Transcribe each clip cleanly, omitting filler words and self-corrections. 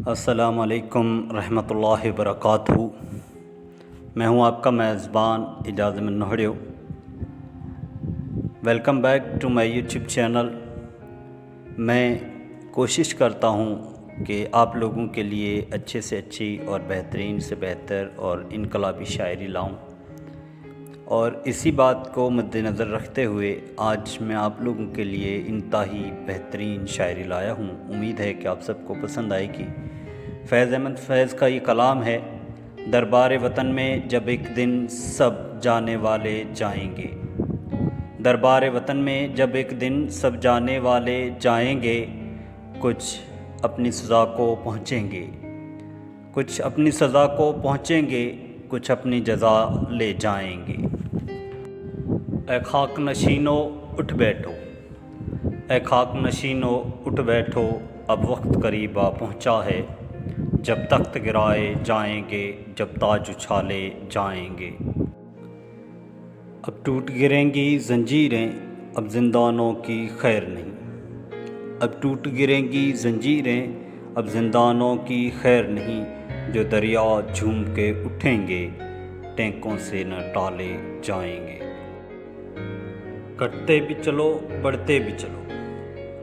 السلام علیکم رحمۃ اللہ وبرکاتہ۔ میں ہوں آپ کا میزبان Ejaz Ahmed Nohrio. Welcome back to my YouTube channel. میں کوشش کرتا ہوں کہ آپ لوگوں کے لیے اچھے سے اچھی اور بہترین سے بہتر اور انقلابی شاعری لاؤں، اور اسی بات کو مد نظر رکھتے ہوئے آج میں آپ لوگوں کے لیے انتہائی بہترین شاعری لایا ہوں۔ امید ہے کہ آپ سب کو پسند آئے گی۔ فیض احمد فیض کا یہ کلام ہے: دربار وطن میں جب ایک دن سب جانے والے جائیں گے، دربار وطن میں جب ایک دن سب جانے والے جائیں گے، کچھ اپنی سزا کو پہنچیں گے، کچھ اپنی سزا کو پہنچیں گے، کچھ اپنی جزا لے جائیں گے۔ اے خاک نشینو اٹھ بیٹھو، اے خاک نشینو اٹھ بیٹھو، اب وقت قریب آ پہنچا ہے، جب تخت گرائے جائیں گے، جب تاج اچھالے جائیں گے۔ اب ٹوٹ گریں گی زنجیریں، اب زندانوں کی خیر نہیں، اب ٹوٹ گریں گی زنجیریں، اب زندانوں کی خیر نہیں، جو دریا جھوم کے اٹھیں گے، ٹینکوں سے نہ ٹالے جائیں گے۔ کٹتے بھی چلو بڑھتے بھی چلو،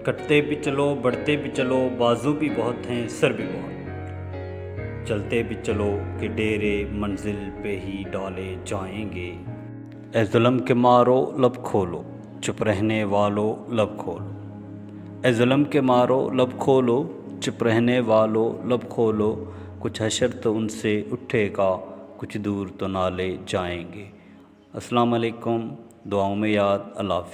کٹتے بھی چلو بڑھتے بھی چلو، بازو بھی بہت ہیں سر بھی بہت، چلتے بھی چلو کہ ڈیرے منزل پہ ہی ڈالے جائیں گے۔ اے ظلم کے مارو لب کھولو، چپ رہنے والو لب کھولو، اے ظلم کے مارو لب کھولو، چپ رہنے والو لب کھولو، کچھ حشر تو ان سے اٹھے گا، کچھ دور تو نالے جائیں گے۔ السلام علیکم، دعاؤں میں یاد، اللہ حافظ۔